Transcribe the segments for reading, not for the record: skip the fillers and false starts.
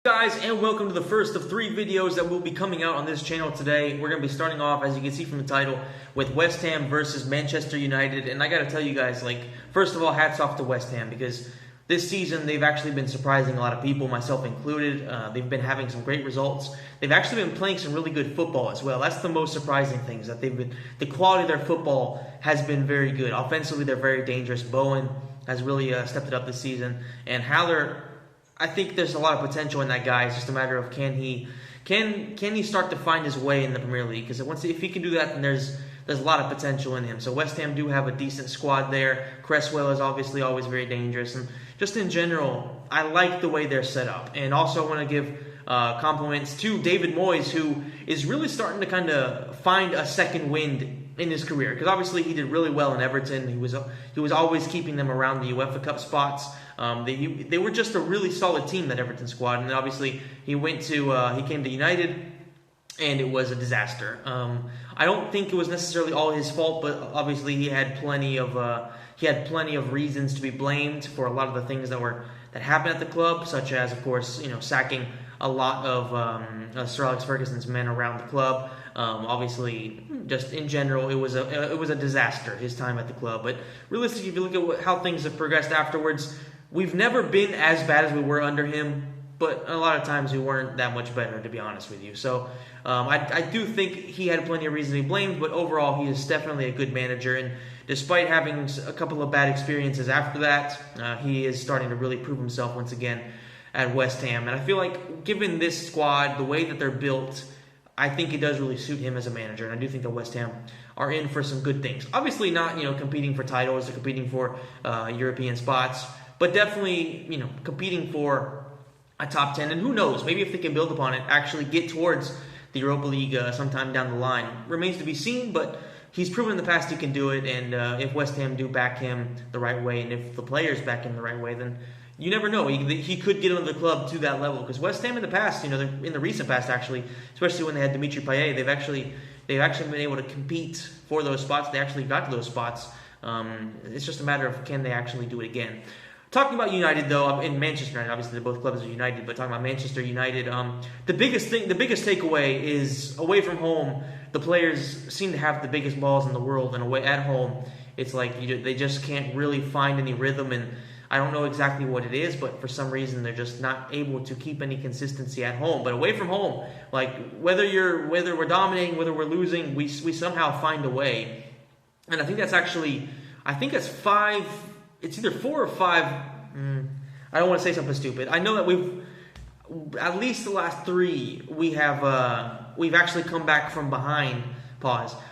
Guys, and welcome to the first of 3 videos that will be coming out on this channel today. We're going to be starting off, as you can see from the title, with West Ham versus Manchester United. And I got to tell you guys, first of all, hats off to West Ham, because this season they've actually been surprising a lot of people, myself included. They've been having some great results. They've actually been playing some really good football as well. That's the most surprising thing, is that the quality of their football has been very good. Offensively, they're very dangerous. Bowen has really stepped it up this season, and Haller, I think there's a lot of potential in that guy. It's just a matter of can he start to find his way in the Premier League? Because if he can do that, then there's a lot of potential in him. So West Ham do have a decent squad there. Cresswell is obviously always very dangerous, and just in general, I like the way they're set up. And also, I want to give compliments to David Moyes, who is really starting to kind of find a second wind in his career. Because obviously he did really well in Everton. He was always keeping them around the UEFA Cup spots. They were just a really solid team, that Everton squad, and then obviously he came to United, and it was a disaster. I don't think it was necessarily all his fault, but obviously he had plenty of reasons to be blamed for a lot of the things that happened at the club, such as, of course, sacking a lot of Sir Alex Ferguson's men around the club. Obviously, just in general, it was a disaster, his time at the club. But realistically, if you look at how things have progressed afterwards, we've never been as bad as we were under him, but a lot of times we weren't that much better, to be honest with you. So I do think he had plenty of reason to be blamed, but overall he is definitely a good manager. And despite having a couple of bad experiences after that, he is starting to really prove himself once again at West Ham. And I feel like, given this squad, the way that they're built, I think it does really suit him as a manager, and I do think that West Ham are in for some good things. Obviously not, competing for titles or competing for European spots, but definitely, competing for a top 10. And who knows, maybe if they can build upon it, actually get towards the Europa League sometime down the line. Remains to be seen, but he's proven in the past he can do it, and if West Ham do back him the right way, and if the players back him the right way, then you never know. He could get into the club to that level. Because West Ham in the past, in the recent past actually, especially when they had Dimitri Payet, they've actually been able to compete for those spots. They actually got to those spots. It's just a matter of, can they actually do it again. Talking about United, though, in Manchester United, obviously both clubs are United, but talking about Manchester United, the biggest takeaway is, away from home, the players seem to have the biggest balls in the world, and away at home, it's like they just can't really find any rhythm. And I don't know exactly what it is, but for some reason they're just not able to keep any consistency at home. But away from home, whether we're dominating, whether we're losing, we somehow find a way. And I think that's 5. It's either 4 or 5. I don't want to say something stupid. I know that we've, at least the last 3, we've actually come back from behind.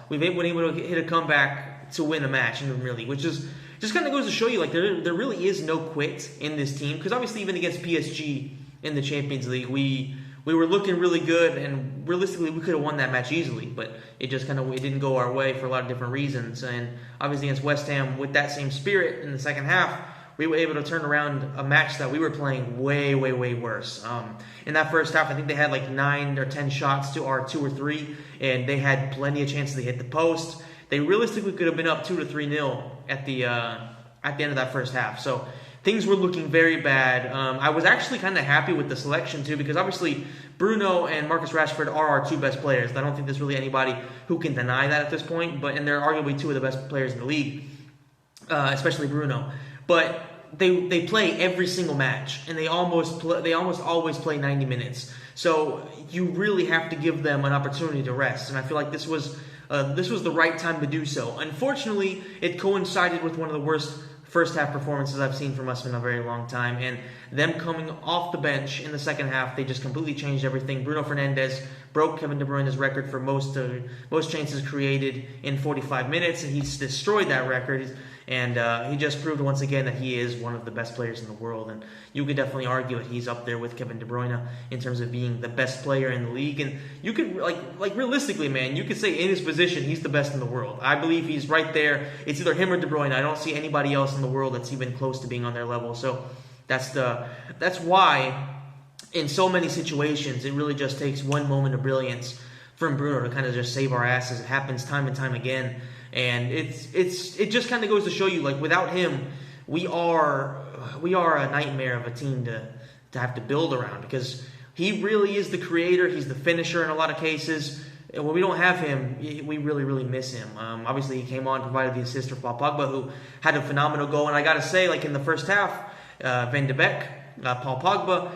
We've been able to hit a comeback to win a match in the Premier League, which is just kind of goes to show you, there really is no quit in this team. Because obviously, even against PSG in the Champions League, we were looking really good, and realistically, we could have won that match easily. But it just it didn't go our way for a lot of different reasons. And obviously, against West Ham, with that same spirit in the second half, we were able to turn around a match that we were playing way, way, way worse. In that first half, I think they had 9 or 10 shots to our 2 or 3, and they had plenty of chances to hit the post. They realistically could have been up 2 to 3-0 at the end of that first half. So things were looking very bad. I was actually kind of happy with the selection too, because obviously Bruno and Marcus Rashford are our 2 best players. I don't think there's really anybody who can deny that at this point. And they're arguably 2 of the best players in the league, especially Bruno. But they play every single match, and they almost always play 90 minutes. So you really have to give them an opportunity to rest. And I feel like this was the right time to do so. Unfortunately, it coincided with one of the worst first half performances I've seen from us in a very long time, and them coming off the bench in the second half, they just completely changed everything. Bruno Fernandes broke Kevin De Bruyne's record for most chances created in 45 minutes, and he's destroyed that record. And he just proved once again that he is one of the best players in the world. And you could definitely argue that he's up there with Kevin De Bruyne in terms of being the best player in the league. And you could, realistically, man, you could say in his position, he's the best in the world. I believe he's right there. It's either him or De Bruyne. I don't see anybody else in the world that's even close to being on their level. So that's why in so many situations, it really just takes one moment of brilliance from Bruno to kind of just save our asses. It happens time and time again. And it just kind of goes to show you, without him, we are a nightmare of a team to have to build around. Because He really is the creator. He's the finisher in a lot of cases. And when we don't have him, we really, really miss him. Obviously, he came on, provided the assist for Paul Pogba, who had a phenomenal goal. And I got to say, like in the first half, Van de Beek, Paul Pogba,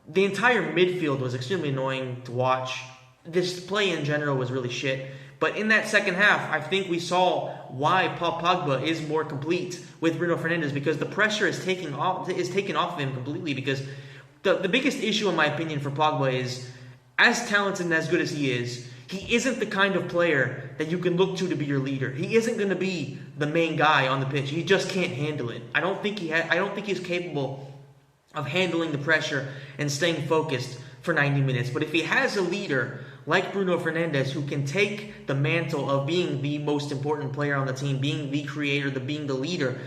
the entire midfield was extremely annoying to watch. This play in general was really shit. But in that second half, I think we saw why Paul Pogba is more complete with Bruno Fernandes, because the pressure is taken off of him completely. Because the biggest issue, in my opinion, for Pogba is, as talented and as good as he isn't the kind of player that you can look to be your leader. He isn't going to be the main guy on the pitch. He just can't handle it. I don't think he's capable of handling the pressure and staying focused for 90 minutes. But if he has a leader like Bruno Fernandes, who can take the mantle of being the most important player on the team, being the creator, being the leader,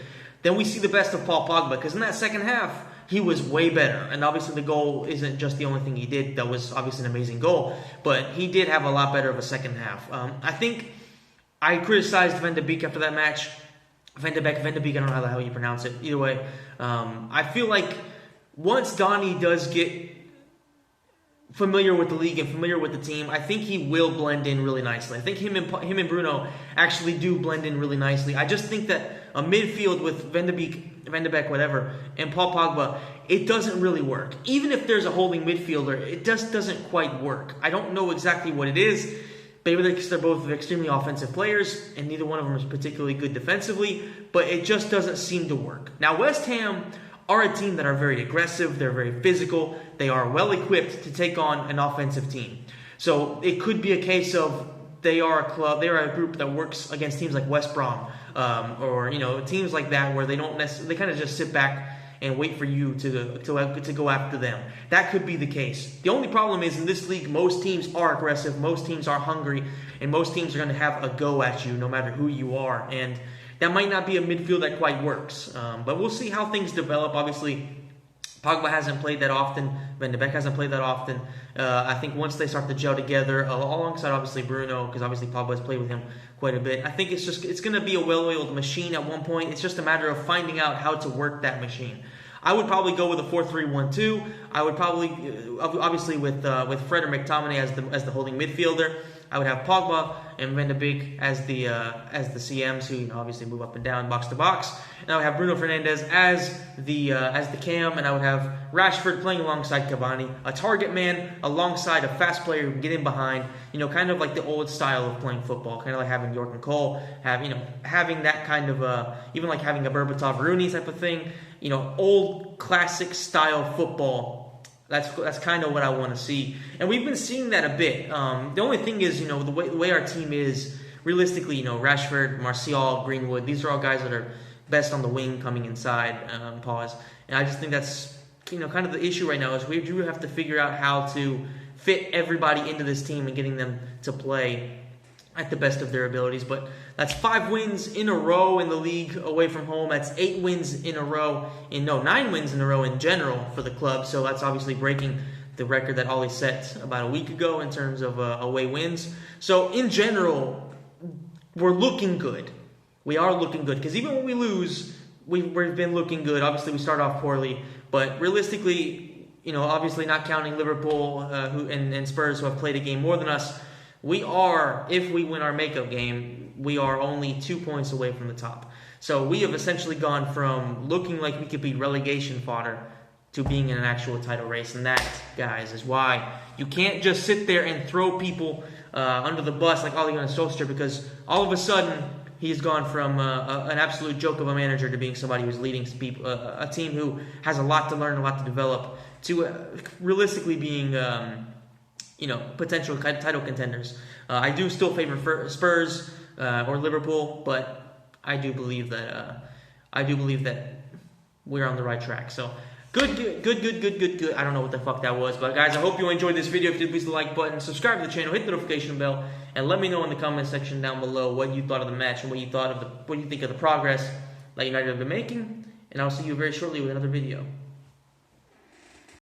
then we see the best of Paul Pogba. Because in that second half, he was way better. And obviously the goal isn't just the only thing he did. That was obviously an amazing goal. But he did have a lot better of a second half. I think I criticized Van de Beek after that match. Van de Beek, I don't know how the hell you pronounce it. Either way, I feel like once Donny does get familiar with the league and familiar with the team, I think he will blend in really nicely. I think him and Bruno actually do blend in really nicely. I just think that a midfield with Van de Beek, whatever, and Paul Pogba, it doesn't really work. Even if there's a holding midfielder, it just doesn't quite work. I don't know exactly what it is. Maybe because they're both extremely offensive players, and neither one of them is particularly good defensively, but it just doesn't seem to work. Now, West Ham are a team that are very aggressive, they're very physical, they are well equipped to take on an offensive team. So it could be a case of they are a group that works against teams like West Brom, or teams like that where they don't necessarily, they kind of just sit back and wait for you to go after them. That could be the case. The only problem is in this league, most teams are aggressive, most teams are hungry, and most teams are going to have a go at you no matter who you are. And that might not be a midfield that quite works. But we'll see how things develop. Obviously, Pogba hasn't played that often. Van de Beek hasn't played that often. I think once they start to gel together, alongside obviously Bruno, because obviously Pogba has played with him quite a bit, I think it's going to be a well-oiled machine at one point. It's just a matter of finding out how to work that machine. I would probably go with a 4-3-1-2. I would probably, obviously, with Fred or McTominay as the holding midfielder. I would have Pogba and Van de Beek as the CMs, who obviously move up and down, box to box. And I would have Bruno Fernandes as the cam, and I would have Rashford playing alongside Cavani, a target man alongside a fast player who can get in behind. Kind of like the old style of playing football, kind of like having York and Cole, having that kind of even like having a Berbatov Rooney type of thing. Old classic style football. That's kind of what I want to see, and we've been seeing that a bit. The only thing is, the way our team is, realistically, Rashford, Martial, Greenwood, these are all guys that are best on the wing coming inside. And I just think that's kind of the issue right now is we do have to figure out how to fit everybody into this team and getting them to play at the best of their abilities. But that's 5 wins in a row in the league away from home. That's 8 wins in a row 9 wins in a row in general for the club. So that's obviously breaking the record that Ollie set about a week ago in terms of away wins. So in general, we're looking good. We are looking good, because even when we lose, we've been looking good. Obviously, we start off poorly, but realistically, obviously not counting Liverpool and Spurs, who have played a game more than us, we are, if we win our makeup game, we are only 2 points away from the top. So we have essentially gone from looking like we could be relegation fodder to being in an actual title race. And that, guys, is why you can't just sit there and throw people under the bus like Ole Gunnar Solskjaer, because all of a sudden he's gone from an absolute joke of a manager to being somebody who's leading people, a team who has a lot to learn, a lot to develop, to realistically being potential title contenders. I do still favor Spurs or Liverpool, but I do believe that we're on the right track. So good. I don't know what the fuck that was, but guys, I hope you enjoyed this video. If you did, please hit the like button, subscribe to the channel, hit the notification bell, and let me know in the comment section down below what you thought of the match and what you think of the progress that United have been making. And I'll see you very shortly with another video.